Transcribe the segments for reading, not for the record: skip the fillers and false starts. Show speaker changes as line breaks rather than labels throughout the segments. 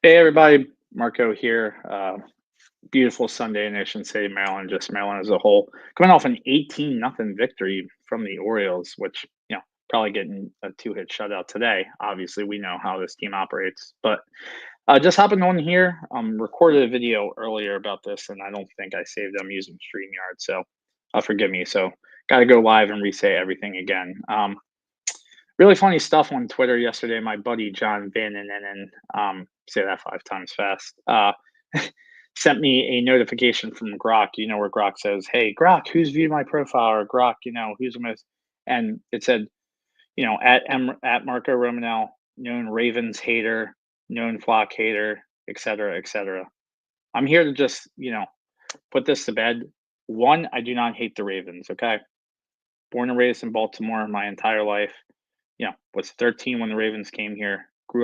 Hey everybody, Marco here. Beautiful Sunday in Ocean City, Maryland, just Maryland as a whole. Coming off an 18-0 victory from the Orioles, which, probably getting a two-hit shutout today. Obviously, we know how this team operates. But just hopping on here, recorded a video earlier about this, and I don't think I saved them using StreamYard, so forgive me. So got to go live and re-say everything again. Really funny stuff on Twitter yesterday. My buddy John Van say that 5 times fast, sent me a notification from Grok. You know where Grok says, "Hey Grok, who's viewed my profile?" Or Grok, who's the most, and it said, at Marco Romanel, known Ravens hater, known flock hater, et cetera, et cetera. I'm here to just, put this to bed. One, I do not hate the Ravens. Okay, born and raised in Baltimore my entire life. Was 13 when the Ravens came here. You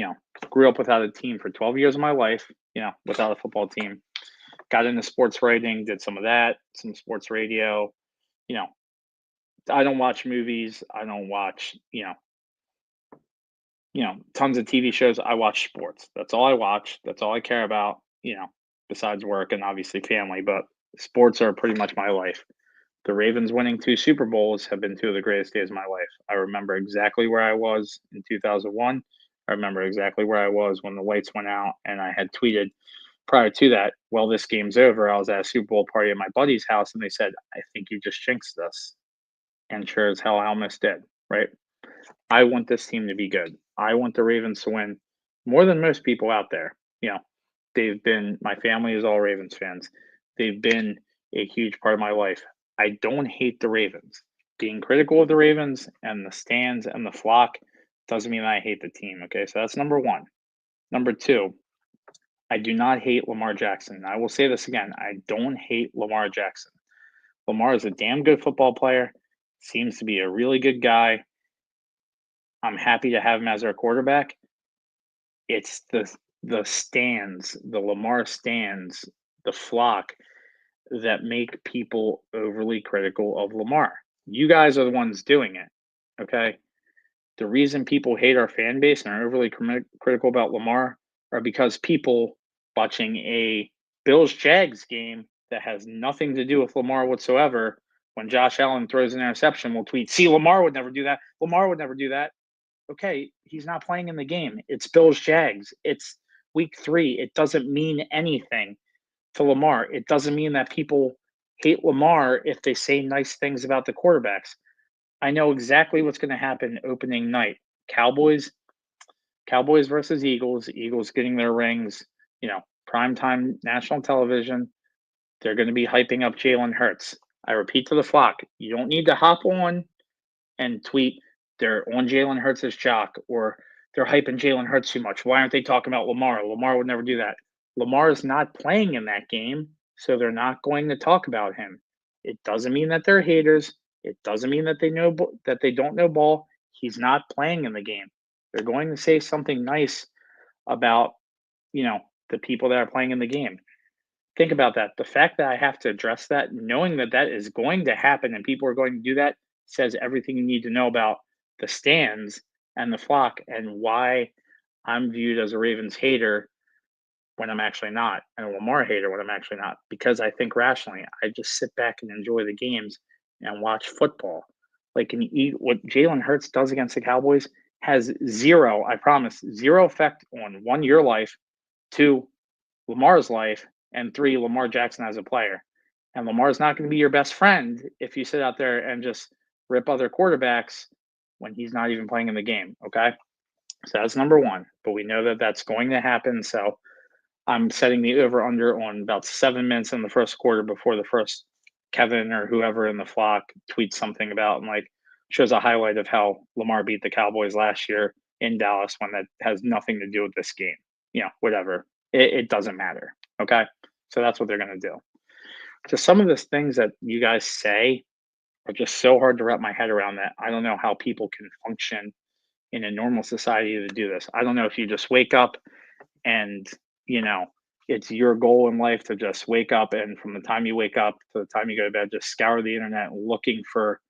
know, grew up without a team for 12 years of my life. Without a football team. Got into sports writing, did some of that, some sports radio. You know, I don't watch movies. I don't watch, tons of TV shows. I watch sports. That's all I watch. That's all I care about. Besides work and obviously family, but sports are pretty much my life. The Ravens winning 2 Super Bowls have been 2 of the greatest days of my life. I remember exactly where I was in 2001. I remember exactly where I was when the lights went out, and I had tweeted prior to that, "Well, this game's over." I was at a Super Bowl party at my buddy's house, and they said, "I think you just jinxed us." And sure as hell, I almost did, right? I want this team to be good. I want the Ravens to win more than most people out there. My family is all Ravens fans. They've been a huge part of my life. I don't hate the Ravens. Being critical of the Ravens and the stands and the flock doesn't mean I hate the team. Okay, so that's number one. Number two, I do not hate Lamar Jackson. I will say this again. I don't hate Lamar Jackson. Lamar is a damn good football player, seems to be a really good guy. I'm happy to have him as our quarterback. It's the stands, the Lamar stands, the flock that make people overly critical of Lamar. You guys are the ones doing it, okay? The reason people hate our fan base and are overly critical about Lamar are because people watching a Bills Jags game that has nothing to do with Lamar whatsoever, when Josh Allen throws an interception, will tweet, "See, Lamar would never do that. Lamar would never do that." Okay, he's not playing in the game. It's Bills Jags. It's week 3. It doesn't mean anything to Lamar. It doesn't mean that people hate Lamar if they say nice things about the quarterbacks. I know exactly what's going to happen opening night. Cowboys, Cowboys versus Eagles. Eagles getting their rings. Primetime national television. They're going to be hyping up Jalen Hurts. I repeat to the flock, you don't need to hop on and tweet they're on Jalen Hurts' jock or they're hyping Jalen Hurts too much. Why aren't they talking about Lamar? Lamar would never do that. Lamar is not playing in that game, so they're not going to talk about him. It doesn't mean that they're haters. It doesn't mean that they don't know ball. He's not playing in the game. They're going to say something nice about, the people that are playing in the game. Think about that. The fact that I have to address that, knowing that that is going to happen and people are going to do that, says everything you need to know about the stands and the flock and why I'm viewed as a Ravens hater when I'm actually not, and a Lamar hater when I'm actually not, because I think rationally. I just sit back and enjoy the games and watch football. Like, what Jalen Hurts does against the Cowboys has zero, I promise, zero effect on one, your life, two, Lamar's life, and three, Lamar Jackson as a player. And Lamar's not going to be your best friend if you sit out there and just rip other quarterbacks when he's not even playing in the game. Okay. So that's number one. But we know that that's going to happen. So I'm setting the over under on about 7 minutes in the first quarter before the first Kevin or whoever in the flock tweets something about and shows a highlight of how Lamar beat the Cowboys last year in Dallas when that has nothing to do with this game. Whatever. It doesn't matter. Okay. So that's what they're going to do. Just some of the things that you guys say are just so hard to wrap my head around that I don't know how people can function in a normal society to do this. I don't know if you just wake up and, it's your goal in life to just wake up and from the time you wake up to the time you go to bed, just scour the internet looking for,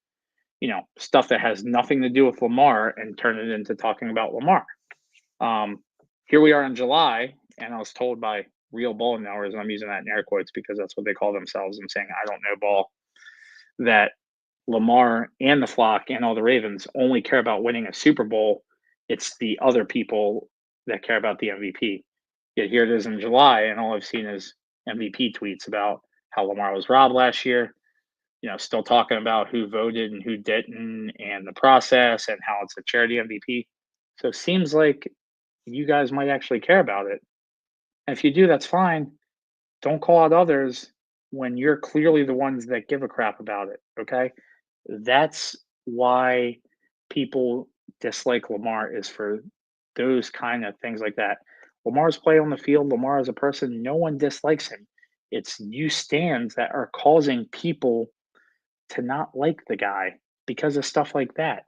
stuff that has nothing to do with Lamar and turn it into talking about Lamar. Here we are in July, and I was told by real ball knowers, and I'm using that in air quotes because that's what they call themselves. I'm saying I don't know ball, that Lamar and the flock and all the Ravens only care about winning a Super Bowl. It's the other people that care about the MVP. Yet here it is in July, and all I've seen is MVP tweets about how Lamar was robbed last year. Still talking about who voted and who didn't and the process and how it's a charity MVP. So it seems like you guys might actually care about it. And if you do, that's fine. Don't call out others when you're clearly the ones that give a crap about it. Okay. That's why people dislike Lamar is for those kind of things like that. Lamar's play on the field, Lamar as a person, no one dislikes him. It's you stands that are causing people to not like the guy because of stuff like that.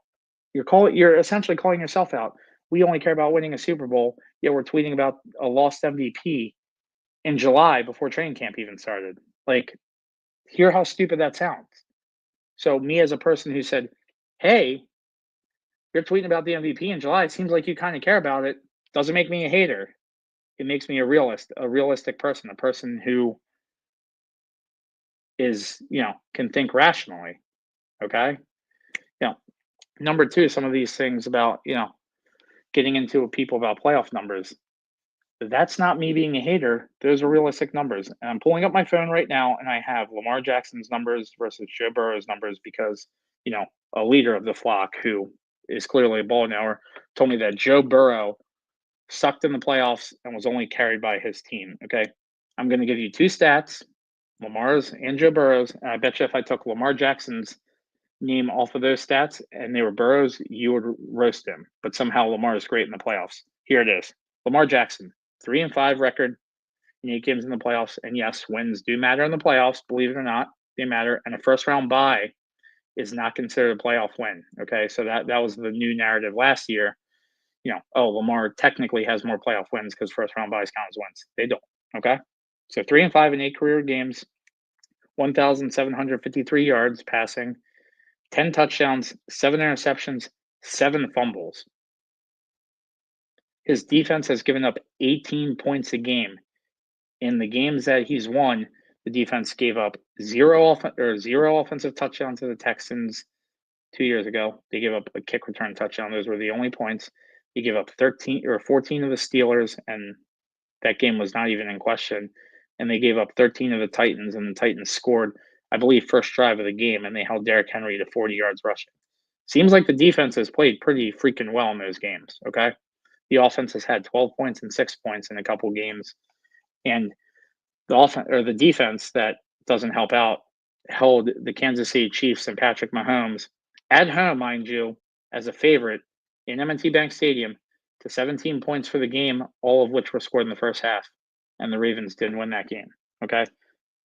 You're essentially calling yourself out. We only care about winning a Super Bowl, yet we're tweeting about a lost MVP in July before training camp even started. Like, hear how stupid that sounds. So me as a person who said, "Hey, you're tweeting about the MVP in July. It seems like you kind of care about it." Doesn't make me a hater. It makes me a realist, a realistic person, a person who can think rationally. Okay. Yeah. Number two, some of these things about, getting into with people about playoff numbers. That's not me being a hater. Those are realistic numbers. And I'm pulling up my phone right now and I have Lamar Jackson's numbers versus Joe Burrow's numbers because, you know, a leader of the flock who is clearly a ball knower told me that Joe Burrow sucked in the playoffs and was only carried by his team. Okay. I'm going to give you two stats, Lamar's and Joe Burrow's. And I bet you if I took Lamar Jackson's name off of those stats and they were Burrow's, you would roast him. But somehow Lamar is great in the playoffs. Here it is. Lamar Jackson, 3-5 record in 8 games in the playoffs. And yes, wins do matter in the playoffs, believe it or not. They matter. And a first round bye is not considered a playoff win. Okay. So that was the new narrative last year. Lamar technically has more playoff wins because first round buys count as wins. They don't. Okay. So 3-5 in 8 career games, 1,753 yards passing, 10 touchdowns, 7 interceptions, 7 fumbles. His defense has given up 18 points a game. In the games that he's won, the defense gave up zero offensive touchdowns to the Texans 2 years ago. They gave up a kick return touchdown. Those were the only points. He gave up 13 or 14 of the Steelers, and that game was not even in question. And they gave up 13 of the Titans, and the Titans scored, I believe, first drive of the game, and they held Derrick Henry to 40 yards rushing. Seems like the defense has played pretty freaking well in those games. Okay. The offense has had 12 points and 6 points in a couple games. And the defense that doesn't help out held the Kansas City Chiefs and Patrick Mahomes at home, mind you, as a favorite in M&T Bank Stadium to 17 points for the game, all of which were scored in the first half. And the Ravens didn't win that game. Okay.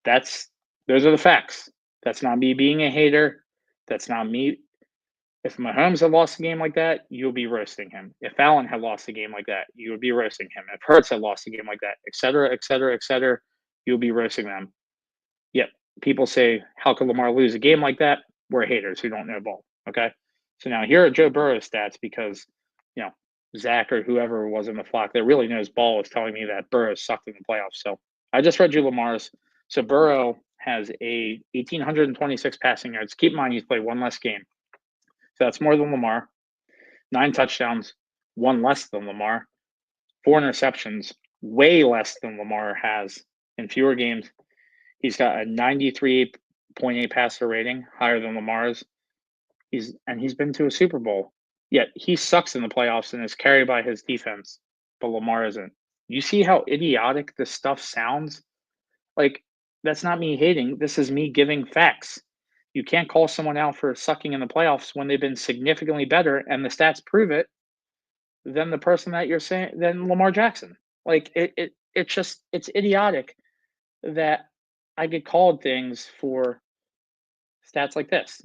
Those are the facts. That's not me being a hater. That's not me. If Mahomes had lost a game like that, you would be roasting him. If Allen had lost a game like that, you would be roasting him. If Hurts had lost a game like that, et cetera, et cetera, et cetera, you would be roasting them. Yet people say, how could Lamar lose a game like that? We're haters who don't know ball. Okay. So now here are Joe Burrow's stats because, Zach or whoever was in the flock that really knows ball is telling me that Burrow sucked in the playoffs. So I just read you Lamar's. So Burrow has a 1,826 passing yards. Keep in mind he's played one less game. So that's more than Lamar. 9 touchdowns, one less than Lamar. 4 interceptions, way less than Lamar has in fewer games. He's got a 93.8 passer rating, higher than Lamar's. He's been to a Super Bowl. Yet he sucks in the playoffs and is carried by his defense, but Lamar isn't. You see how idiotic this stuff sounds? Like, that's not me hating. This is me giving facts. You can't call someone out for sucking in the playoffs when they've been significantly better, and the stats prove it, than the person that you're saying, than Lamar Jackson. Like, it's idiotic that I get called things for stats like this,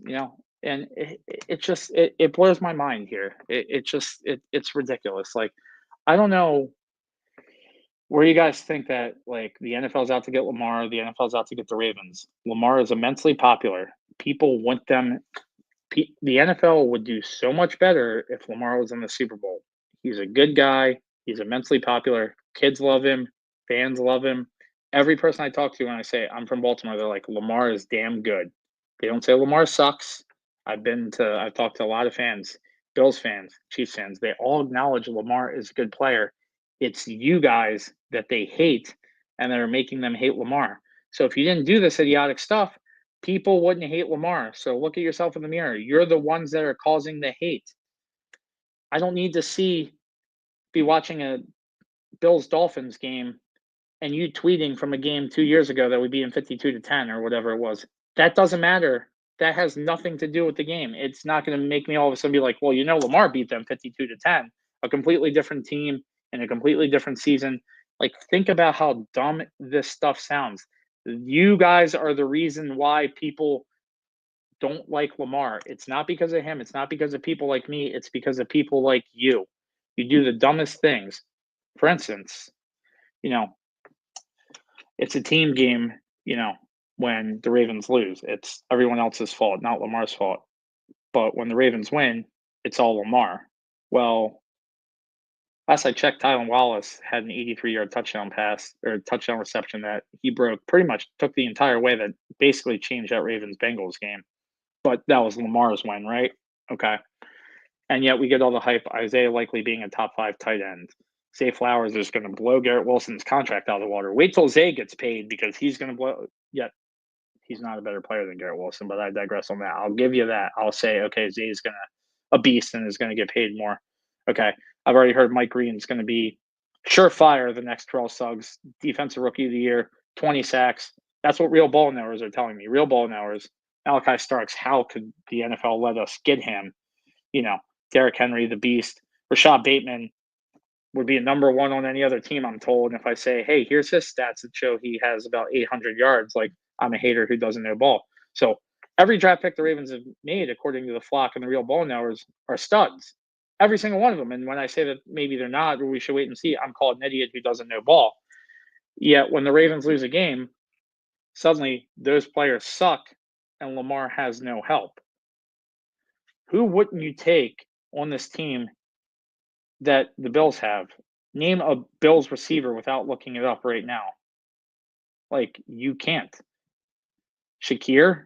and it blows my mind here. It's ridiculous. Like, I don't know where you guys think that like the NFL's out to get Lamar, the NFL's out to get the Ravens. Lamar is immensely popular. People want them. The NFL would do so much better if Lamar was in the Super Bowl. He's a good guy. He's immensely popular. Kids love him. Fans love him. Every person I talk to when I say I'm from Baltimore, they're like, Lamar is damn good. They don't say Lamar sucks. I've talked to a lot of fans, Bills fans, Chiefs fans. They all acknowledge Lamar is a good player. It's you guys that they hate and that are making them hate Lamar. So if you didn't do this idiotic stuff, people wouldn't hate Lamar. So look at yourself in the mirror. You're the ones that are causing the hate. I don't need to be watching a Bills Dolphins game and you tweeting from a game 2 years ago that we beat them 52-10 or whatever it was. That doesn't matter. That has nothing to do with the game. It's not going to make me all of a sudden be like, well, Lamar beat them 52-10, a completely different team in a completely different season. Like, think about how dumb this stuff sounds. You guys are the reason why people don't like Lamar. It's not because of him. It's not because of people like me. It's because of people like you. You do the dumbest things. For instance, you know, it's a team game, when the Ravens lose. It's everyone else's fault, not Lamar's fault. But when the Ravens win, it's all Lamar. Well, last I checked, Tylan Wallace had an 83-yard touchdown pass or touchdown reception that he broke, pretty much took the entire way that basically changed that Ravens Bengals game. But that was Lamar's win, right? Okay. And yet we get all the hype, Isaiah likely being a top 5 tight end. Zay Flowers is going to blow Garrett Wilson's contract out of the water. Wait till Zay gets paid because he's going to blow. Yet he's not a better player than Garrett Wilson, but I digress on that. I'll give you that. I'll say, okay, Zay is a beast and is going to get paid more. Okay. I've already heard Mike Green's going to be surefire the next 12 Suggs, defensive rookie of the year, 20 sacks. That's what real ball knowers are telling me. Real ball knowers. Malachi Starks, how could the NFL let us get him? Derrick Henry, the beast. Rashad Bateman would be a number one on any other team, I'm told. And if I say, hey, here's his stats that show he has about 800 yards, like, I'm a hater who doesn't know ball. So every draft pick the Ravens have made, according to the flock and the real ball knowers, are studs. Every single one of them. And when I say that maybe they're not, or we should wait and see, I'm called an idiot who doesn't know ball. Yet when the Ravens lose a game, suddenly those players suck and Lamar has no help. Who wouldn't you take on this team that the Bills have? Name a Bills receiver without looking it up right now. Like, you can't. Shakir?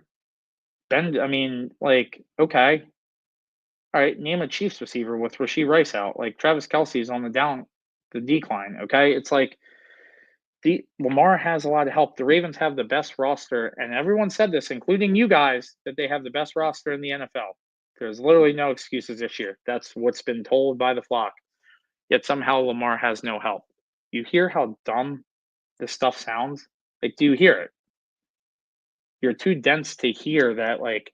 Okay. All right, name a Chiefs receiver with Rashee Rice out. Like, Travis Kelce is on the decline, okay? It's like the Lamar has a lot of help. The Ravens have the best roster, and everyone said this, including you guys, that they have the best roster in the NFL. There's literally no excuses this year. That's what's been told by the flock. Yet somehow Lamar has no help. You hear how dumb this stuff sounds? Like, do you hear it? You're too dense to hear that, like,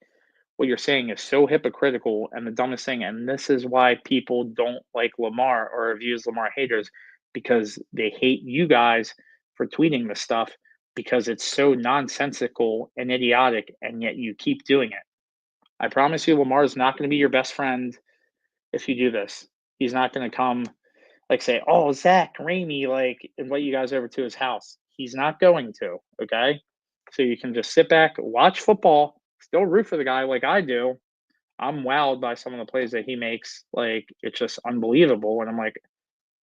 what you're saying is so hypocritical and the dumbest thing. And this is why people don't like Lamar or views Lamar haters, because they hate you guys for tweeting this stuff because it's so nonsensical and idiotic, and yet you keep doing it. I promise you, Lamar is not going to be your best friend if you do this. He's not going to come like say, "Oh, Zach Ramey," like invite you guys over to his house. He's not going to. Okay, so you can just sit back, watch football, still root for the guy like I do. I'm wowed by some of the plays that he makes. Like, it's just unbelievable, and I'm like,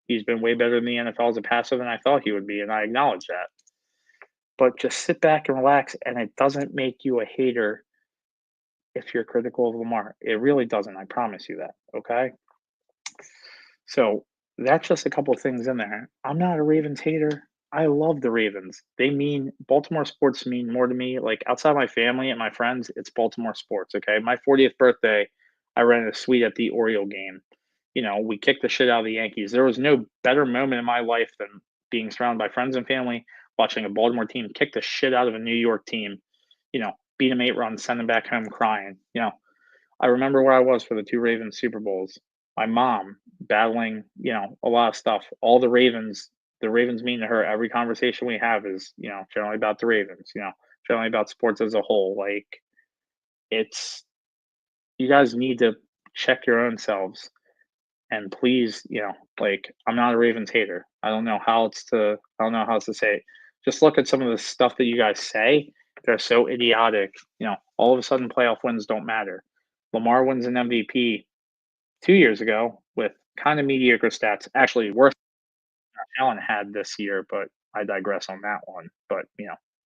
he's been way better in the NFL as a passer than I thought he would be, and I acknowledge that. But just sit back and relax, and it doesn't make you a hater if you're critical of Lamar. It really doesn't. I promise you that. Okay. So that's just a couple of things in there. I'm not a Ravens hater. I love the Ravens. Baltimore sports mean more to me. Like, outside my family and my friends, it's Baltimore sports. Okay. My 40th birthday, I rented a suite at the Oriole game. We kicked the shit out of the Yankees. There was no better moment in my life than being surrounded by friends and family, watching a Baltimore team kick the shit out of a New York team, beat them 8 runs, send them back home crying. I remember where I was for the 2 Ravens Super Bowls. My mom battling, a lot of stuff. The Ravens mean to her. Every conversation we have is, generally about the Ravens, generally about sports as a whole. Like, it's, you guys need to check your own selves. And please, like, I'm not a Ravens hater. I don't know how else to say it. Just look at some of the stuff that you guys say. They're so idiotic. All of a sudden playoff wins don't matter. Lamar wins an MVP 2 years ago with kind of mediocre stats, actually worse Allen had this year, but I digress on that one. But,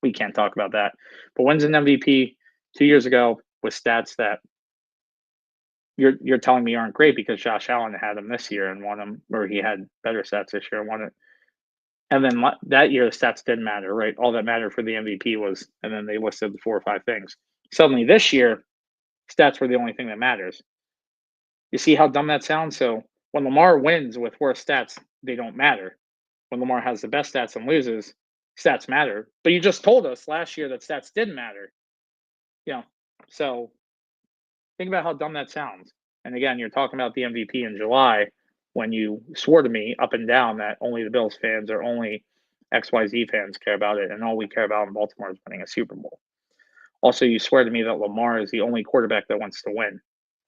we can't talk about that. But wins an MVP 2 years ago with stats that you're telling me aren't great because Josh Allen had them this year and won them, or he had better stats this year and won it. And then that year, the stats didn't matter, right? All that mattered for the MVP was, and then they listed the 4 or 5 things. Suddenly this year, stats were the only thing that matters. You see how dumb that sounds? So when Lamar wins with worse stats, they don't matter. When Lamar has the best stats and loses, stats matter. But you just told us last year that stats didn't matter. You know, so think about how dumb that sounds. And again, you're talking about the MVP in July when you swore to me up and down that only the Bills fans or only XYZ fans care about it, and all we care about in Baltimore is winning a Super Bowl. Also, you swear to me that Lamar is the only quarterback that wants to win.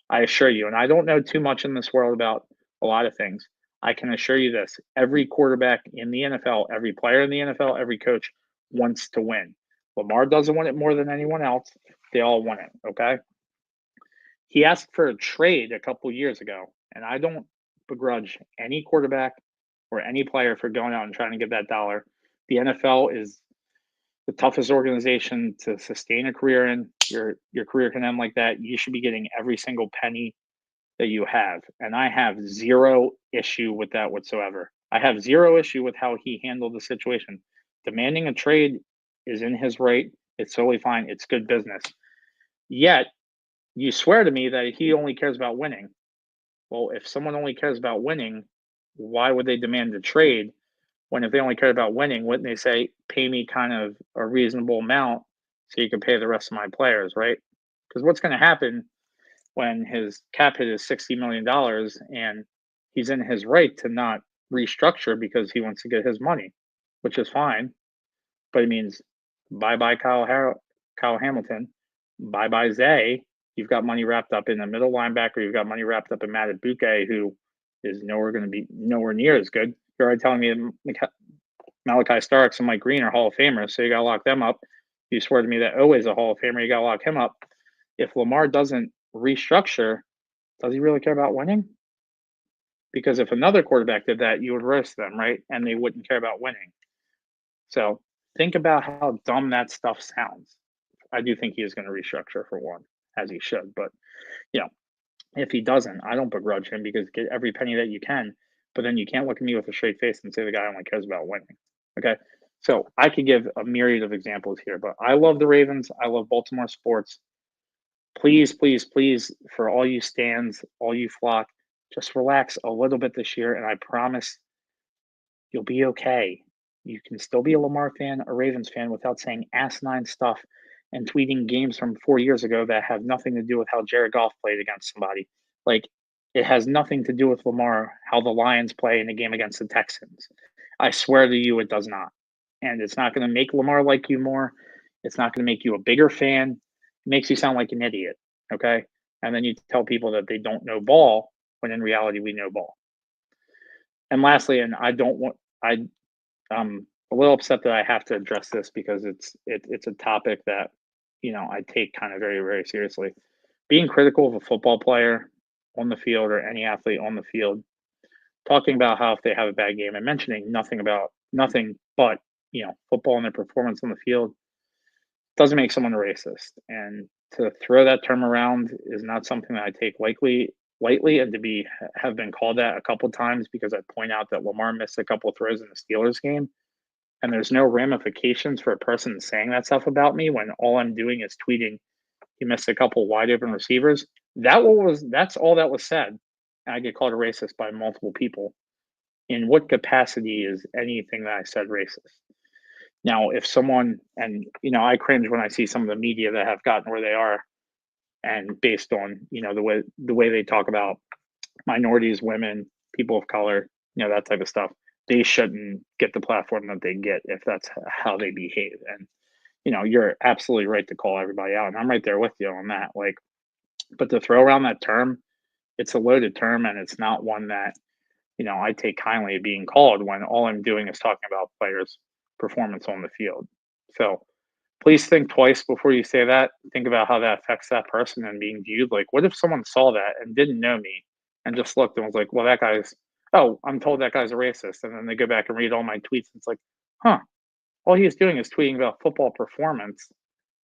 I assure you, and I don't know too much in this world about a lot of things. I can assure you this: every quarterback in the NFL, every player in the NFL, every coach wants to win. Lamar doesn't want it more than anyone else. They all want it. Okay. He asked for a trade a couple years ago, and I don't begrudge any quarterback or any player for going out and trying to get that dollar. The NFL is the toughest organization to sustain a career in. Your career can end like that. You should be getting every single penny that you have. And I have zero issue with that whatsoever. I have zero issue with how he handled the situation. Demanding a trade is in his right. It's totally fine. It's good business. Yet you swear to me that he only cares about winning. Well, if someone only cares about winning, why would they demand a trade when if they only cared about winning, wouldn't they say, pay me kind of a reasonable amount so you can pay the rest of my players, right? Because what's going to happen when his cap hit is $60 million and he's in his right to not restructure because he wants to get his money, which is fine. But it means bye bye Kyle Hamilton, bye bye Zay. You've got money wrapped up in a middle linebacker. You've got money wrapped up in Matt Buke, who is nowhere near as good. You're already telling me Malachi Starks and Mike Green are Hall of Famers, so you got to lock them up. You swear to me that Owe is a Hall of Famer, you got to lock him up. If Lamar doesn't restructure, does he really care about winning? Because if another quarterback did that, you would roast them, right? And they wouldn't care about winning. So think about how dumb that stuff sounds. I do think he is going to restructure for one, as he should. But, you know, if he doesn't, I don't begrudge him because get every penny that you can. But then you can't look at me with a straight face and say the guy only cares about winning. Okay. So I could give a myriad of examples here, but I love the Ravens. I love Baltimore sports. Please, please, please, for all you stands, all you flock, just relax a little bit this year. And I promise you'll be okay. You can still be a Lamar fan, a Ravens fan without saying asinine stuff and tweeting games from 4 years ago that have nothing to do with how Jared Goff played against somebody. Like, it has nothing to do with Lamar, how the Lions play in a game against the Texans. I swear to you, it does not. And it's not going to make Lamar like you more. It's not going to make you a bigger fan. It makes you sound like an idiot. Okay. And then you tell people that they don't know ball when in reality we know ball. And lastly, and I'm a little upset that I have to address this because it's a topic that I take kind of very, very seriously. Being critical of a football player on the field or any athlete on the field, talking about how if they have a bad game and mentioning nothing but football and their performance on the field doesn't make someone a racist. And to throw that term around is not something that I take lightly, and to have been called that a couple times because I point out that Lamar missed a couple throws in the Steelers game, and there's no ramifications for a person saying that stuff about me when all I'm doing is tweeting he missed a couple wide open receivers. That's all that was said. And I get called a racist by multiple people. In what capacity is anything that I said racist? Now, if someone, and I cringe when I see some of the media that have gotten where they are, and based on the way they talk about minorities, women, people of color, that type of stuff, they shouldn't get the platform that they get if that's how they behave. And you're absolutely right to call everybody out, and I'm right there with you on that. Like, but to throw around that term, it's a loaded term, and it's not one that I take kindly being called when all I'm doing is talking about players' performance on the field. So please think twice before you say that. Think about how that affects that person and being viewed. Like, what if someone saw that and didn't know me and just looked and was like, well, that guy's "Oh, I'm told that guy's a racist," and then they go back and read all my tweets, and it's like, "Huh, all he is doing is tweeting about football performance.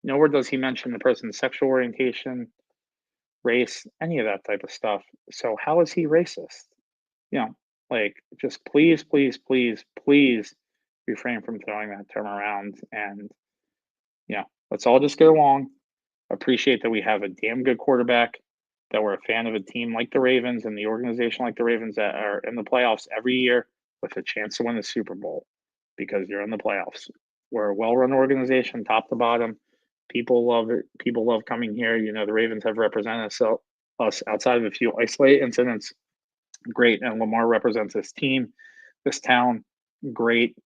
Nowhere does he mention the person's sexual orientation, race, any of that type of stuff. So how is he racist?" You know, like, just please, please, please, please refrain from throwing that term around, and, let's all just get along, appreciate that we have a damn good quarterback, that we're a fan of a team like the Ravens and the organization like the Ravens that are in the playoffs every year with a chance to win the Super Bowl because you're in the playoffs. We're a well-run organization, top to bottom. People love it. People love coming here. The Ravens have represented us outside of a few isolated incidents. Great, and Lamar represents this team, this town. Great.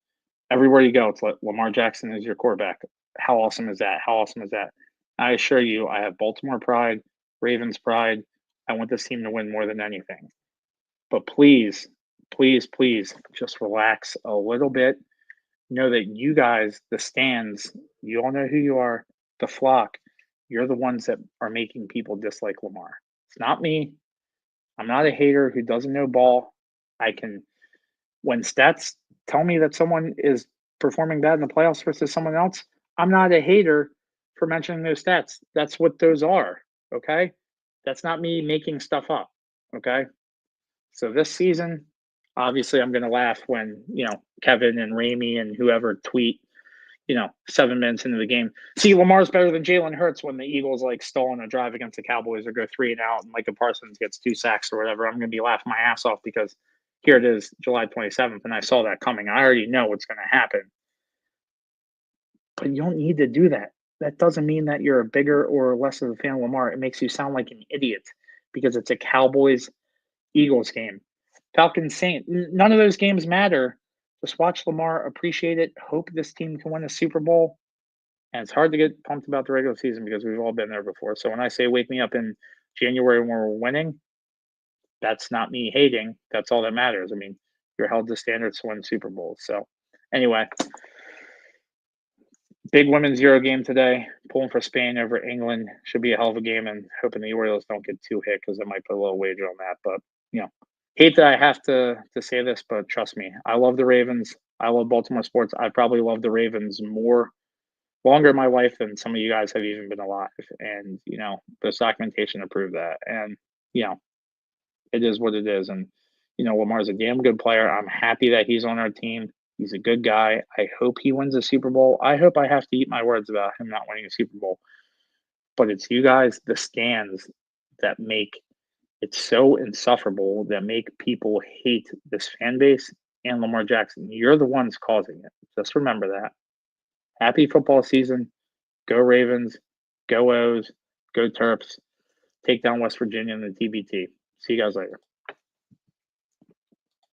Everywhere you go, it's like Lamar Jackson is your quarterback. How awesome is that? How awesome is that? I assure you, I have Baltimore pride, Ravens pride. I want this team to win more than anything. But please, please, please just relax a little bit. Know that you guys, the stands, you all know who you are, the flock, you're the ones that are making people dislike Lamar. It's not me. I'm not a hater who doesn't know ball. I can when stats tell me that someone is performing bad in the playoffs versus someone else, I'm not a hater for mentioning those stats. That's what those are. Okay. That's not me making stuff up. Okay. So this season, obviously, I'm going to laugh when, Kevin and Ramey and whoever tweet, 7 minutes into the game. See, Lamar's better than Jalen Hurts when the Eagles like stall on a drive against the Cowboys or go 3-and-out and Micah Parsons gets 2 sacks or whatever. I'm going to be laughing my ass off because here it is, July 27th, and I saw that coming. I already know what's going to happen. But you don't need to do that. That doesn't mean that you're a bigger or less of a fan of Lamar. It makes you sound like an idiot because it's a Cowboys Eagles game. Falcons Saints. None of those games matter. Just watch Lamar, appreciate it, hope this team can win a Super Bowl. And it's hard to get pumped about the regular season because we've all been there before. So when I say wake me up in January when we're winning, that's not me hating. That's all that matters. I mean, you're held to standards to win Super Bowls. So anyway, big women's Euro game today. Pulling for Spain over England. Should be a hell of a game, and hoping the Orioles don't get too hit because I might put a little wager on that. But hate that I have to say this, but trust me, I love the Ravens. I love Baltimore sports. I probably love the Ravens longer in my life than some of you guys have even been alive. And there's documentation to prove that. And you know, it is what it is. And Lamar's a damn good player. I'm happy that he's on our team. He's a good guy. I hope he wins a Super Bowl. I hope I have to eat my words about him not winning a Super Bowl. But it's you guys, the stands, that make it so insufferable, that make people hate this fan base and Lamar Jackson. You're the ones causing it. Just remember that. Happy football season. Go Ravens. Go O's. Go Terps. Take down West Virginia in the TBT. See you guys later.